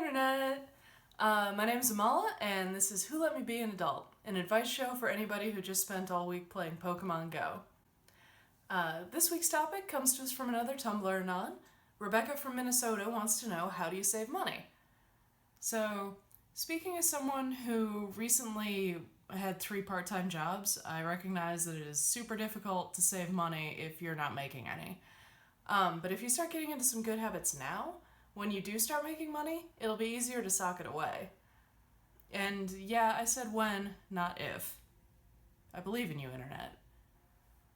Internet! My name's Amala, and this is Who Let Me Be an Adult, an advice show for anybody who just spent all week playing Pokemon Go. This week's topic comes to us from another Tumblr anon. Rebecca from Minnesota wants to know, how do you save money? So, speaking as someone who recently had 3 part-time jobs, I recognize that it is super difficult to save money if you're not making any. But if you start getting into some good habits now, when you do start making money, it'll be easier to sock it away. And yeah, I said when, not if. I believe in you, Internet.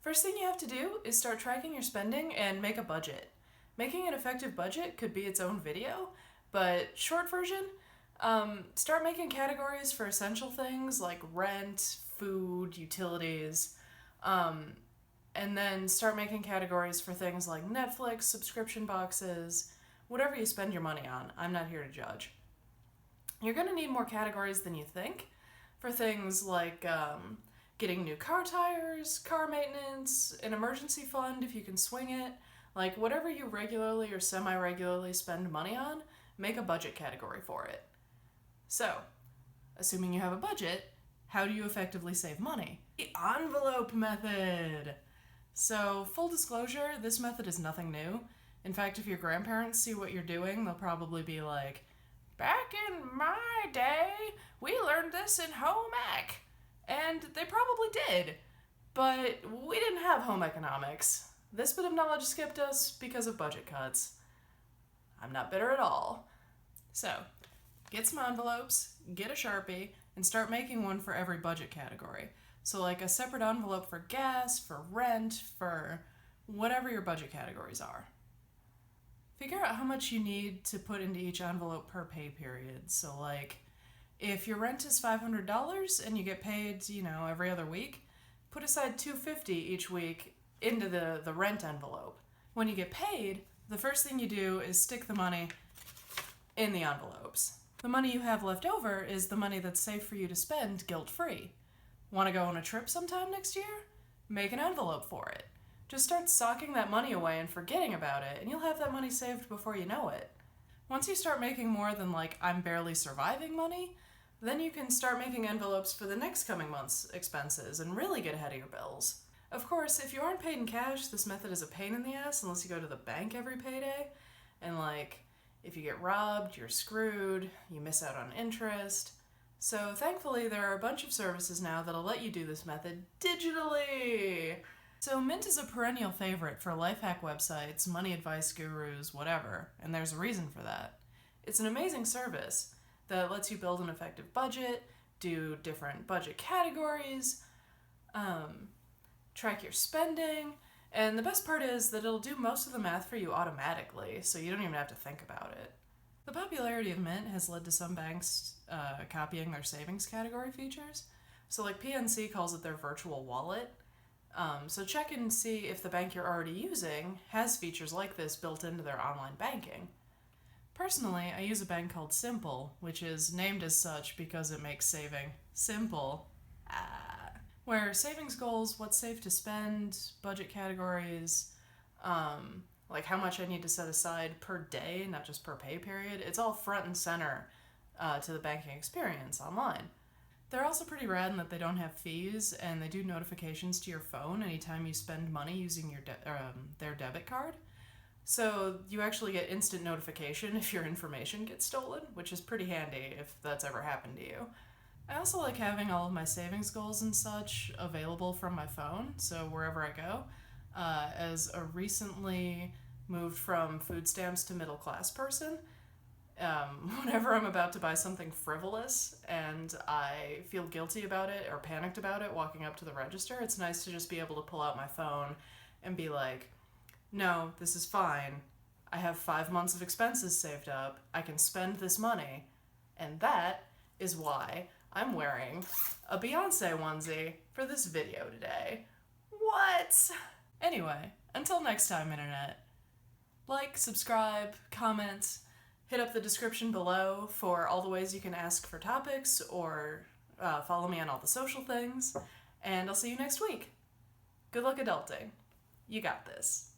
First thing you have to do is start tracking your spending and make a budget. Making an effective budget could be its own video, but short version, start making categories for essential things like rent, food, utilities, and then start making categories for things like Netflix, subscription boxes, whatever you spend your money on. I'm not here to judge. You're going to need more categories than you think for things like getting new car tires, car maintenance, an emergency fund if you can swing it. Like whatever you regularly or semi-regularly spend money on, make a budget category for it. So, assuming you have a budget, how do you effectively save money? The envelope method! So, full disclosure, this method is nothing new. In fact, if your grandparents see what you're doing, they'll probably be like, "Back in my day, we learned this in home ec." And they probably did. But we didn't have home economics. This bit of knowledge skipped us because of budget cuts. I'm not bitter at all. So, get some envelopes, get a Sharpie, and start making one for every budget category. So like a separate envelope for gas, for rent, for whatever your budget categories are. Figure out how much you need to put into each envelope per pay period. So like, if your rent is $500 and you get paid, every other week, put aside $250 each week into the rent envelope. When you get paid, the first thing you do is stick the money in the envelopes. The money you have left over is the money that's safe for you to spend guilt-free. Want to go on a trip sometime next year? Make an envelope for it. Just start socking that money away and forgetting about it, and you'll have that money saved before you know it. Once you start making more than I'm barely surviving money, then you can start making envelopes for the next coming month's expenses and really get ahead of your bills. Of course, if you aren't paid in cash, this method is a pain in the ass unless you go to the bank every payday, and if you get robbed, you're screwed, you miss out on interest. So thankfully, there are a bunch of services now that'll let you do this method digitally. So Mint is a perennial favorite for life hack websites, money advice gurus, whatever, and there's a reason for that. It's an amazing service that lets you build an effective budget, do different budget categories, track your spending, and the best part is that it'll do most of the math for you automatically, so you don't even have to think about it. The popularity of Mint has led to some banks copying their savings category features. So PNC calls it their virtual wallet. So check and see if the bank you're already using has features like this built into their online banking. Personally, I use a bank called Simple, which is named as such because it makes saving simple. Where savings goals, what's safe to spend, budget categories, how much I need to set aside per day, not just per pay period, it's all front and center to the banking experience online. They're also pretty rad in that they don't have fees, and they do notifications to your phone anytime you spend money using their debit card. So you actually get instant notification if your information gets stolen, which is pretty handy if that's ever happened to you. I also like having all of my savings goals and such available from my phone, so wherever I go. As a recently moved from food stamps to middle class person, whenever I'm about to buy something frivolous and I feel guilty about it or panicked about it walking up to the register, it's nice to just be able to pull out my phone and be like, no, this is fine. I have 5 months of expenses saved up. I can spend this money. And that is why I'm wearing a Beyonce onesie for this video today. What? Anyway, until next time, Internet. Like, subscribe, comment, hit up the description below for all the ways you can ask for topics or follow me on all the social things. And I'll see you next week. Good luck adulting. You got this.